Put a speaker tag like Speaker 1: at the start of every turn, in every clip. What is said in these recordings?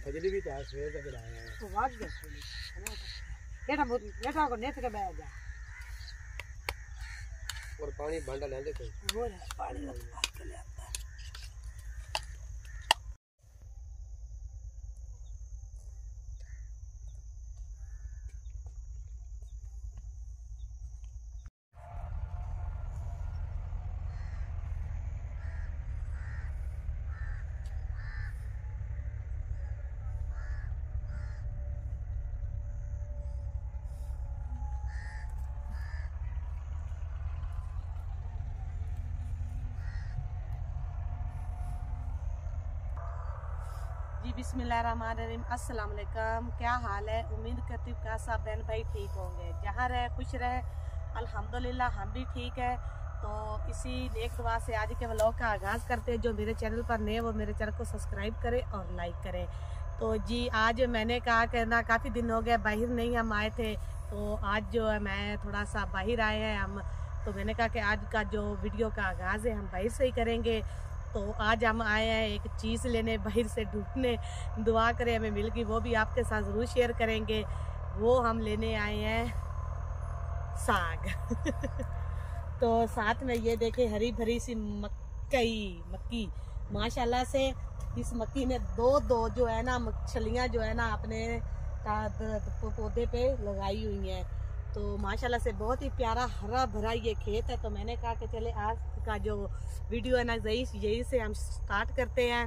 Speaker 1: फजली भी था सवेर तक आया है
Speaker 2: तो वाज गया बेटा को नेट के बैठ जा
Speaker 1: और पानी भांडा ले देखो
Speaker 2: वो पानी लगा के ले आता है। जी बिस्मिल्लाहिर्रहमानिर्रहीम, अस्सलाम वालेकुम। क्या हाल है? उम्मीद करती हूँ कि सब बहन भाई ठीक होंगे, जहाँ रहे खुश रहे। अल्हम्दुलिल्लाह हम भी ठीक है। तो इसी नेक दुआ से आज के व्लॉग का आगाज़ करते हैं। जो मेरे चैनल पर नए वो मेरे चैनल को सब्सक्राइब करें और लाइक करें। तो जी आज मैंने कहा कि ना काफ़ी दिन हो गए बाहर नहीं हम आए थे, तो आज जो है मैं थोड़ा सा बाहर आए हैं हम। तो मैंने कहा कि आज का जो वीडियो का आगाज़ है हम बाहर से ही करेंगे। तो आज हम आए हैं एक चीज़ लेने, बाहर से ढूंढने। दुआ करें हमें मिल गई, वो भी आपके साथ ज़रूर शेयर करेंगे। वो हम लेने आए हैं साग तो साथ में ये देखें हरी भरी सी मक्की माशाल्लाह से। इस मक्की ने दो जो है ना मछलियाँ जो है ना अपने पौधे पे लगाई हुई हैं। तो माशाल्लाह से बहुत ही प्यारा हरा भरा ये खेत है। तो मैंने कहा कि चले आज का जो वीडियो है ना यही से हम स्टार्ट करते हैं।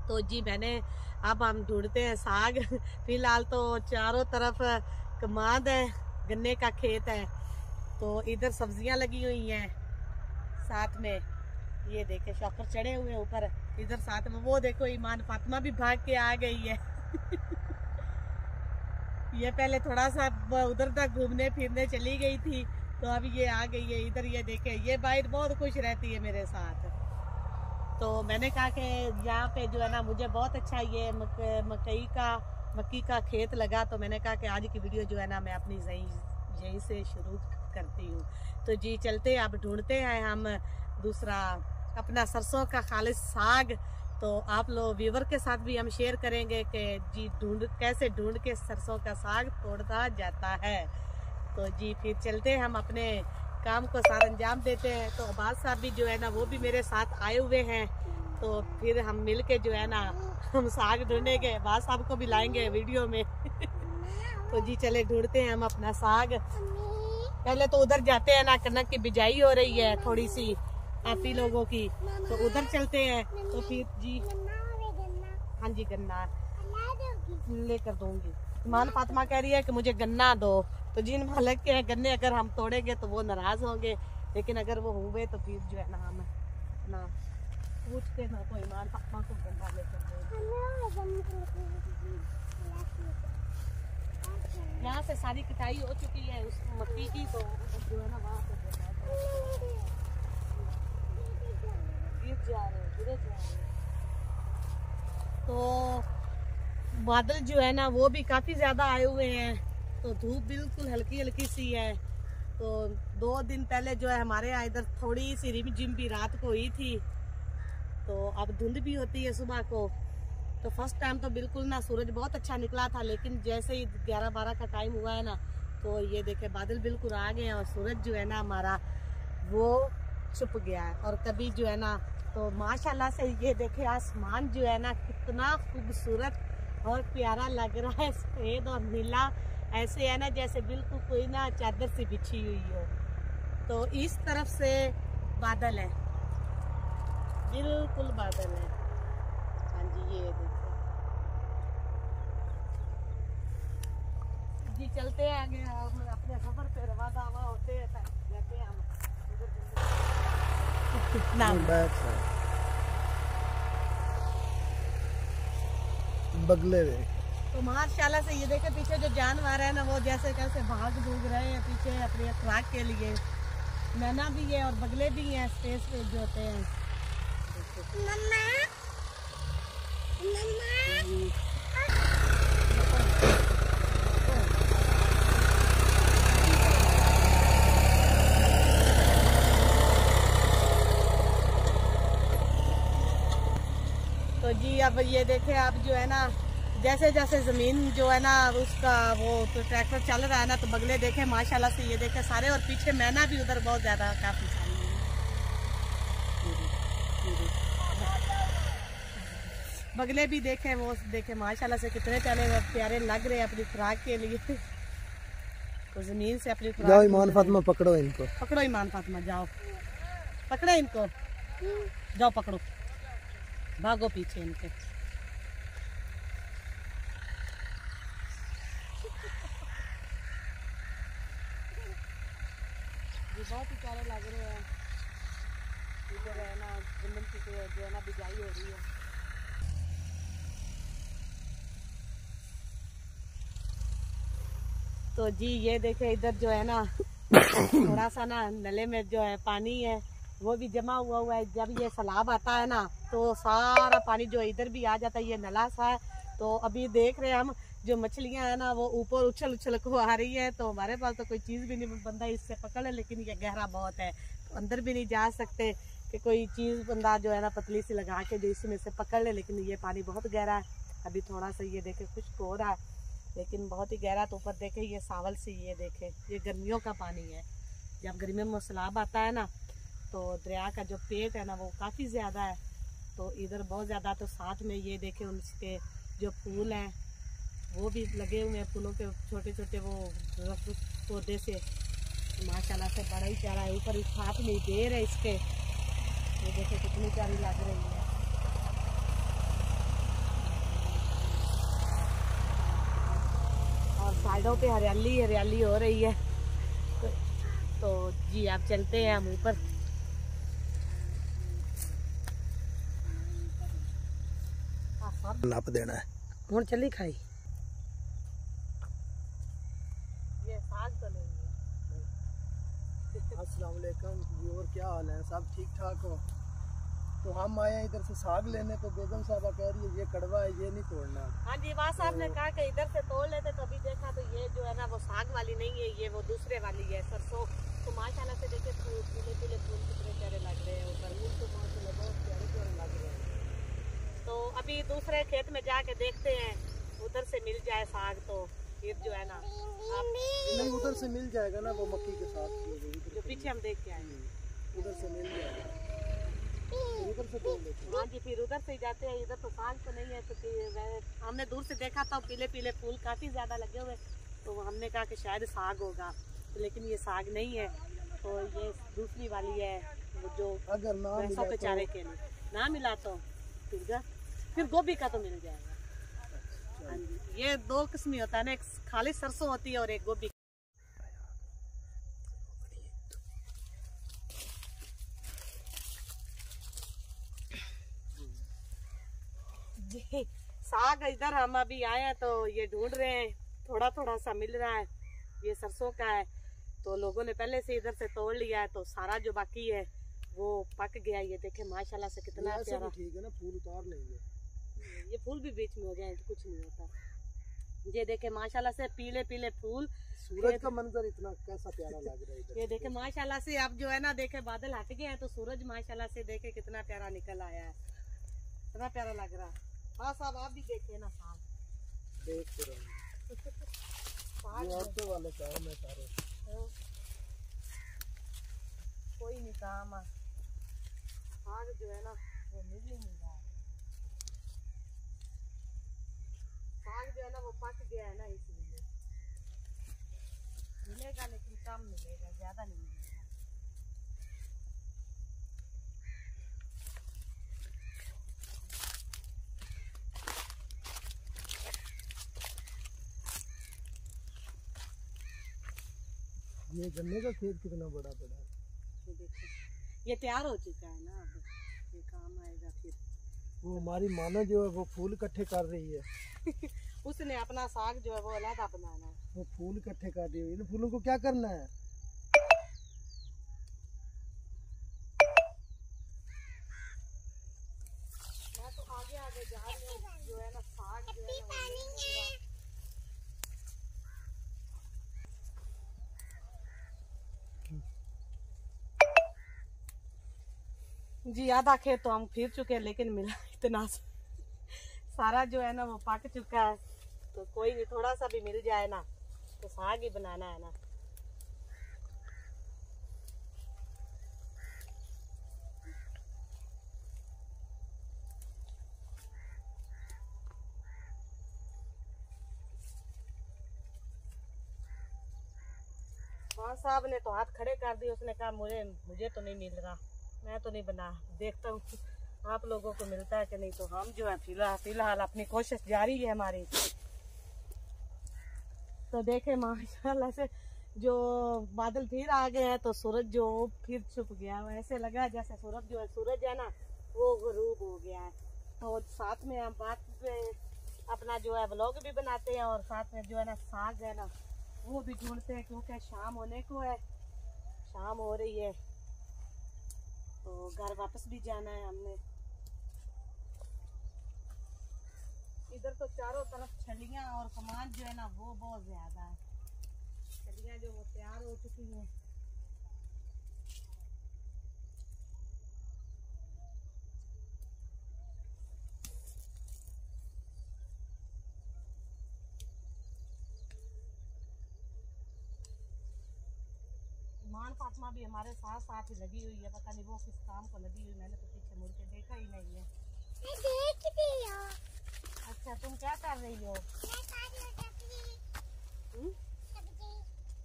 Speaker 2: तो जी अब हम ढूंढते हैं साग फिलहाल तो चारों तरफ कमाद है, गन्ने का खेत है। तो इधर सब्जियां लगी हुई हैं, साथ में ये देखे शौकर चढ़े हुए ऊपर। इधर साथ में वो देखो ईमान फातिमा भी भाग के आ गई है ये पहले थोड़ा सा उधर तक घूमने फिरने चली गई थी, तो अब ये आ गई है इधर। ये देखे ये बाइट बहुत खुश रहती है मेरे साथ। तो मैंने कहा कि यहाँ पे जो है ना मुझे बहुत अच्छा ये मक्की का खेत लगा। तो मैंने कहा कि आज की वीडियो जो है ना मैं अपनी यहीं से शुरू करती हूँ। तो जी चलते अब ढूंढते हैं हम दूसरा अपना सरसों का खालिश साग। तो आप लोग व्यूवर के साथ भी हम शेयर करेंगे कि जी कैसे ढूंढ के सरसों का साग तोड़ा जाता है। तो जी फिर चलते हैं हम अपने काम को साथ अंजाम देते हैं। तो अब्बास साहब भी जो है ना वो भी मेरे साथ आए हुए हैं। तो फिर हम मिल के जो है ना हम साग ढूंढेंगे, अब्बास साहब को भी लाएंगे वीडियो में तो जी चले ढूंढते हैं हम अपना साग। पहले तो उधर जाते हैं ना, कनक की बिजाई हो रही है थोड़ी सी आप ही लोगों की, तो उधर चलते हैं। तो फिर जी हाँ जी गन्ना लेकर दूंगी। ईमान फातिमा कह रही है कि मुझे गन्ना दो। तो जिन मालिक के गन्ने अगर हम तोड़ेंगे तो वो नाराज होंगे, लेकिन अगर वो हुए तो फिर जो है ना हम ना पूछते ना तो ईमान फातिमा को गन्ना लेकर यहाँ से सारी कटाई हो चुकी है उस मक्की की। तो जो है ना वहाँ पे जा रहे तो बादल जो है ना वो भी काफी ज्यादा आए हुए हैं। तो धूप बिल्कुल हल्की हल्की सी है। तो 2 दिन पहले जो है हमारे यहाँ इधर थोड़ी सी रिमझिम भी रात को हुई थी। तो अब धुंध भी होती है सुबह को। तो फर्स्ट टाइम तो बिल्कुल ना सूरज बहुत अच्छा निकला था, लेकिन जैसे ही 11-12 का टाइम हुआ है ना तो ये देखे बादल बिल्कुल आ गए हैं और सूरज जो है ना हमारा वो छुप गया है। और कभी जो है ना तो माशाल्लाह से ये देखे आसमान जो है ना कितना खूबसूरत और प्यारा लग रहा है, सफेद और नीला ऐसे है ना जैसे बिल्कुल कोई ना चादर सी बिछी हुई हो। तो इस तरफ से बादल है, बिल्कुल बादल है। हाँ जी ये देखो जी चलते हैं आगे, हम अपने सफर पे रवाना होते हैं जाते हैं हम
Speaker 1: बगले में।
Speaker 2: तो माशाल्लाह से ये देखे पीछे जो जानवर है ना वो जैसे कैसे भाग भूग रहे हैं पीछे अपने खुराक के लिए। मैना भी है और बगले भी हैं स्पेस पे जो होते हैं। तो जी अब ये देखे आप जो है ना, जैसे जैसे ज़मीन जो है ना उसका वो तो ट्रैक्टर चल रहा है ना, तो बगले देखे माशाल्लाह से ये देखे सारे, और पीछे मैना भी उधर बहुत ज़्यादा काफ़ी सारी बगले भी देखे, वो देखे माशाल्लाह से कितने प्यारे लग रहे हैं अपनी खुराक के लिए। तो ज़मीन से अपनी खुराक।
Speaker 1: जाओ ईमान फातिमा पकड़ो इनको,
Speaker 2: पकड़ो ईमान फातिमा, जाओ पकड़ो इनको, जाओ पकड़ो, भागो पीछे इनके। बहुत ही प्यारे लग रहे हैं। इधर है ना जमीन की जो है ना बिजाई हो रही है। तो जी ये देखे इधर जो है ना थोड़ा सा ना नले में जो है पानी है वो भी जमा हुआ है। जब ये सैलाब आता है ना तो सारा पानी जो इधर भी आ जाता है, ये नला सा है। तो अभी देख रहे हैं हम जो मछलियां है ना वो ऊपर उछल उछल को आ रही है। तो हमारे पास तो कोई चीज़ भी नहीं, बंदा इससे पकड़ ले, लेकिन ये गहरा बहुत है तो अंदर भी नहीं जा सकते कि कोई चीज़ बंदा जो है ना पतली सी लगा के जो इसमें से पकड़ ले। लेकिन ये पानी बहुत गहरा है। अभी थोड़ा सा ये देखे खुश्क हो रहा है, लेकिन बहुत ही गहरा। तो ऊपर देखे ये सावल सी, ये देखे ये गर्मियों का पानी है। जब गर्मियों में सैलाब आता है ना तो दरिया का जो पेट है ना वो काफ़ी ज़्यादा है। तो इधर बहुत ज़्यादा। तो साथ में ये देखे उसके जो फूल हैं वो भी लगे हुए हैं, फूलों के छोटे छोटे वो पौधे से माशाल्लाह से बड़ा ही प्यारा है। ऊपर साथ में बेर है इसके, ये देखे कितनी प्यारी लग रही है। और साइडों पे हरियाली हरियाली हो रही है। तो जी आप चलते हैं हम ऊपर।
Speaker 1: नाप देना है
Speaker 2: हूँ चली खाई। ये साग तो नहीं है।
Speaker 1: अस्सलाम वालेकुम व्यूअर, क्या हाल है? सब ठीक ठाक हो? तो हम आए हैं इधर से साग लेने, तो बेगम साहबा कह रही है ये कड़वा है, ये नहीं तोड़ना।
Speaker 2: हाँ जी, वाह साहब ने कहा कि इधर से तोड़ लेते, तो अभी देखा तो ये जो है ना वो साग वाली नहीं है, ये वो दूसरे वाली है सरसों। तो माशाल्लाह से देखिए पीले पीले फूल कितने प्यारे लग रहे हैं। ऊपर फूल तो माशाल्लाह बहुत प्यारे प्यारे लग रहे हैं। तो अभी दूसरे खेत में जाके देखते हैं, उधर से मिल जाए साग तो फिर जो है ना
Speaker 1: नहीं, उधर से मिल जाएगा ना, वो मक्की के साथ
Speaker 2: जो पीछे हम देख के आए
Speaker 1: उधर से मिल जाएगा। उधर से तोड़ लेते हैं।
Speaker 2: हाँ जी, फिर उधर से ही जाते हैं। इधर तो साग तो नहीं है, तो हमने दूर से देखा था पीले पीले फूल काफ़ी ज़्यादा लगे हुए, तो हमने कहा कि शायद साग होगा, तो लेकिन ये साग नहीं है। तो ये दूसरी वाली है वो जो
Speaker 1: अगर ना
Speaker 2: भैंसों के चारे के लिए ना मिला तो फिर गोभी का तो मिल जाएगा। हाँ जी, ये दो किस्म होता है ना, एक खाली सरसों होती है और एक गोभी। जी साग इधर हम अभी आए हैं तो ये ढूंढ रहे हैं, थोड़ा थोड़ा सा मिल रहा है। ये सरसों का है, तो लोगों ने पहले से इधर से तोड़ लिया है, तो सारा जो बाकी है वो पक गया। ये देखे माशाल्लाह से कितना प्यारा।
Speaker 1: ठीक है ना, फूल उतार लेंगे।
Speaker 2: ये फूल भी बीच में हो जाए तो कुछ नहीं होता। ये देखे माशाल्लाह से पीले पीले फूल।
Speaker 1: सूरज का मंजर इतना कैसा प्यारा लग रहा है इधर।
Speaker 2: ये देखे माशाल्लाह से अब जो है ना देखे बादल हट गए हैं, तो सूरज माशाल्लाह से देखे कितना प्यारा निकल आया है, कितना प्यारा लग रहा है। हाँ साहब आप भी देखे ना साहब,
Speaker 1: देख तो रहे हैं ऑटो वाले काम है सारे।
Speaker 2: कोई नहीं काम है, साग जो है ना वो मिल ही नहीं रहा है। साग जो है ना वो पक गया है ना, इसलिए मिलेगा लेकिन कम मिलेगा, ज्यादा नहीं मिलेगा।
Speaker 1: ये गन्ने का खेत कितना बड़ा बड़ा है।
Speaker 2: ये तैयार हो चुका है ना, अब ये काम आएगा फिर।
Speaker 1: वो हमारी मानो जो है वो फूल इकट्ठे कर रही है।
Speaker 2: उसने अपना साग जो है वो अलग बनाना है।
Speaker 1: वो फूल इकट्ठे कर रही है, इन फूलों को क्या करना है?
Speaker 2: मैं तो आगे आगे जा रही हूँ, जो है ना साग जो है ना जी आधा खेत तो हम फिर चुके हैं, लेकिन मिला इतना सारा जो है ना वो पक चुका है, तो कोई नहीं, थोड़ा सा भी मिल जाए ना तो साग ही बनाना है ना। खान साहब ने तो हाथ खड़े कर दिए, उसने कहा मुझे तो नहीं मिल रहा, मैं तो नहीं बना, देखता हूँ आप लोगों को मिलता है कि नहीं। तो हम जो है फिलहाल अपनी कोशिश जारी है हमारी। तो देखे माशाल्लाह से जो बादल फिर आ गए हैं, तो सूरज जो फिर छुप गया, ऐसे लगा जैसे सूरज है ना वो गुरूब हो गया है। तो साथ में हम बात पे अपना जो है व्लॉग भी बनाते हैं, और साथ में जो है ना साग है ना वो भी ढूंढते हैं, क्योंकि शाम होने को है, शाम हो रही है, तो घर वापस भी जाना है हमने। इधर तो चारों तरफ छलियां और सामान जो है ना वो बहुत ज्यादा है, छलियां जो वो तैयार हो चुकी हैं। मान फातिमा भी हमारे साथ साथ ही लगी हुई है, पता नहीं वो किस काम को लगी हुई, मैंने तो पीछे मुड़ के देखा ही नहीं है। मैं देख रही हूं। अच्छा तुम क्या कर रही हो?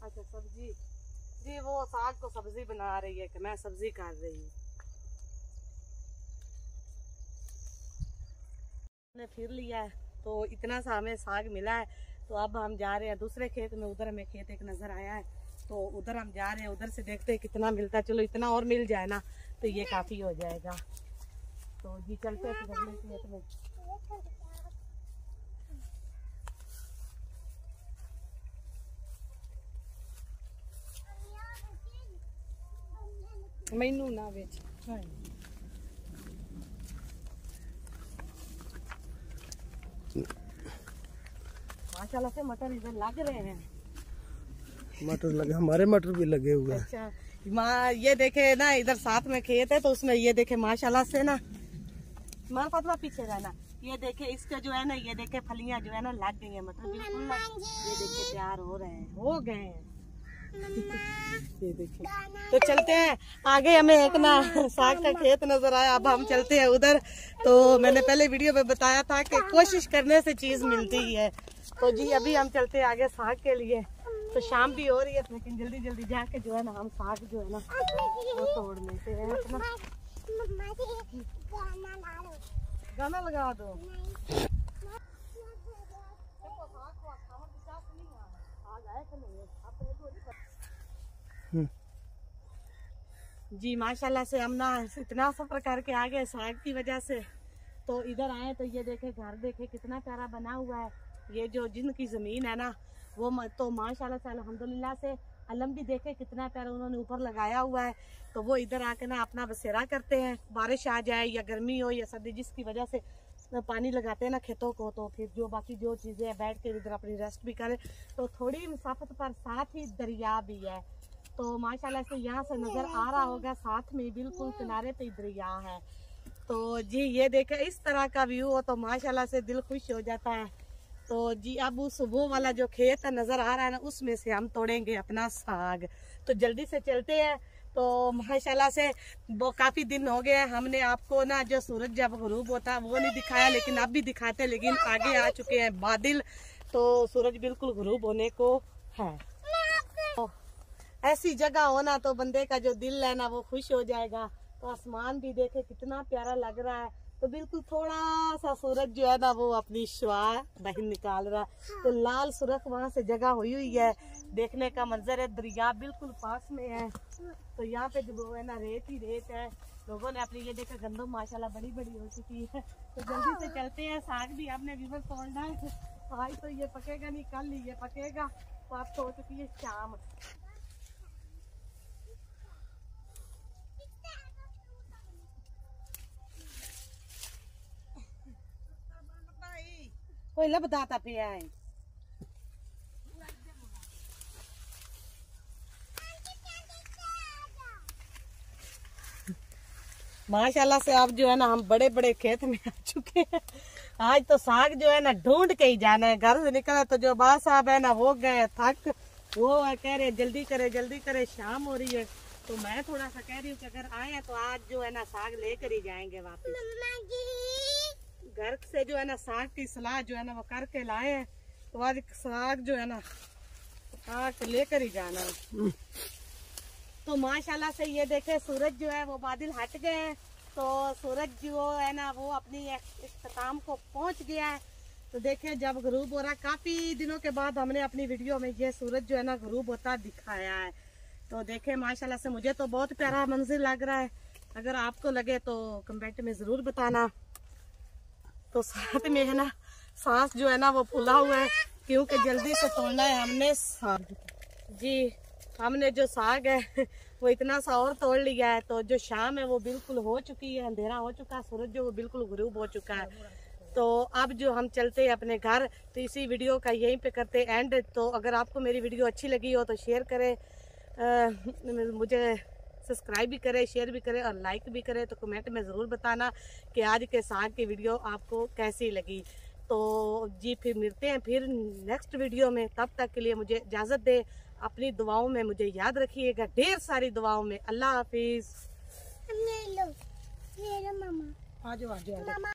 Speaker 2: अच्छा सब्जी जी, वो साग को सब्जी बना रही है कि मैं सब्जी कर रही हूँ। ने फिर लिया है तो इतना सा हमें साग मिला है, तो अब हम जा रहे हैं दूसरे खेत में। उधर हमें खेत एक नजर आया है, तो उधर हम जा रहे हैं, उधर से देखते हैं कितना मिलता है। चलो इतना और मिल जाए ना तो ये काफी हो जाएगा। तो जी चलते हैं फिर अगले खेत में। मैनू ना बेच माशाल्लाह से मटर इधर लग रहे हैं।
Speaker 1: मटर लगे, हमारे मटर भी लगे हुए हैं।
Speaker 2: अच्छा माँ ये देखे ना इधर साथ में खेत है, तो उसमें ये देखे माशाल्लाह से ना, माँ फातिमा पीछे रहना, ये देखे इसका जो है ना, ये देखे फलियां जो है ना लग गई है, मतलब बिल्कुल ना, ये देखे तैयार हो रहे हैं, हो गए हैं। ये देखिए, तो चलते हैं आगे। हमें एक ना साग का खेत नजर आया, अब हम चलते हैं उधर। तो मैंने पहले वीडियो में बताया था कि कोशिश करने से चीज मिलती है। तो जी अभी हम चलते हैं आगे साग के लिए। तो शाम भी हो रही है, लेकिन जल्दी जल्दी जाके जो है ना हम साग जो है ना वो तोड़ लेते हैं अपना। गाना लगा दो। जी माशाल्लाह से हम ना इतना सफर करके आ गए साग की वजह से। तो इधर आए तो ये देखे घर देखे कितना प्यारा बना हुआ है। ये जो जिनकी जमीन है ना वो तो माशाल्लाह से अल्हम्दुलिल्लाह से अलम भी देखे कितना प्यारा उन्होंने ऊपर लगाया हुआ है। तो वो इधर आके ना अपना बसेरा करते हैं, बारिश आ जाए या गर्मी हो या सर्दी, जिसकी वजह से पानी लगाते हैं ना खेतों को, तो फिर जो बाकी जो चीज़ें हैं बैठ के इधर अपनी रेस्ट भी करें। तो थोड़ी मुसाफत पर साथ ही दरिया भी है, तो माशाल्लाह से यहाँ से नज़र आ रहा होगा, साथ में बिल्कुल किनारे पे दरिया है। तो जी ये देखे इस तरह का व्यू हो तो माशाल्लाह से दिल खुश हो जाता है। तो जी अब उस वो वाला जो खेत नज़र आ रहा है ना उसमें से हम तोड़ेंगे अपना साग। तो जल्दी से चलते हैं। तो माशाल्लाह से वो काफ़ी दिन हो गए हमने आपको ना जो सूरज जब गुरूब होता वो नहीं दिखाया, लेकिन अब भी दिखाते, लेकिन आगे आ चुके हैं बादल, तो सूरज बिल्कुल गुरूब होने को है। तो ऐसी जगह होना तो बंदे का जो दिल है ना वो खुश हो जाएगा। तो आसमान भी देखे कितना प्यारा लग रहा है, तो बिल्कुल थोड़ा सा सूरज जो है ना वो अपनी शुआ बाहर निकाल रहा है। तो लाल सुरख वहाँ से जगह हुई है, देखने का मंजर है, दरिया बिल्कुल पास में है। तो यहाँ पे जो है ना रेत ही रेत है। लोगों ने अपनी ये देखा गंदम माशाल्लाह बड़ी बड़ी हो चुकी है। तो जल्दी से चलते हैं, साग भी आपने व्यूवर तोड़ना है, आज तो ये पकेगा नहीं, कल ही ये पकेगा। तो अब तो हो चुकी है शाम। कोई लब दाता पे आए माशाल्लाह से अब जो है ना हम बड़े बड़े खेत में आ चुके हैं। आज तो साग जो है ना ढूंढ के ही जाना है। घर से निकले तो जो बा साहब है ना वो गए थक, वो कह रहे जल्दी करे शाम हो रही है। तो मैं थोड़ा सा कह रही हूँ कि अगर आए तो आज जो है ना साग लेकर ही जाएंगे वापस। घर से जो है ना साग की सलाह जो है ना वो करके लाए हैं, तो आज साग जो है ना साग लेकर ही जाना है। तो माशाल्लाह से ये देखे सूरज जो है वो बादल हट गए हैं, तो सूरज जो है ना वो अपनी इख्तिताम को पहुंच गया है। तो देखे जब गरूब हो रहा, काफी दिनों के बाद हमने अपनी वीडियो में ये सूरज जो है ना गरूब होता दिखाया है। तो देखे माशाल्लाह से मुझे तो बहुत प्यारा मंजर लग रहा है। अगर आपको लगे तो कमेंट में जरूर बताना। तो साथ में है ना सांस जो है ना वो फूला हुआ है, क्योंकि जल्दी से तोड़ना है हमने साग। जी हमने जो साग है वो इतना सा और तोड़ लिया है। तो जो शाम है वो बिल्कुल हो चुकी है, अंधेरा हो चुका है, सूरज जो वो बिल्कुल गुरूब हो चुका है। तो अब जो हम चलते हैं अपने घर। तो इसी वीडियो का यहीं पे करते एंड। तो अगर आपको मेरी वीडियो अच्छी लगी हो तो शेयर करें, मुझे सब्सक्राइब भी करें, शेयर भी करें और लाइक भी करें। तो कमेंट में ज़रूर बताना कि आज के साग की वीडियो आपको कैसी लगी। तो जी फिर मिलते हैं फिर नेक्स्ट वीडियो में। तब तक के लिए मुझे इजाज़त दें। अपनी दुआओं में मुझे याद रखिएगा, ढेर सारी दुआओं में। अल्लाह हाफिज़।
Speaker 1: आ जाओ।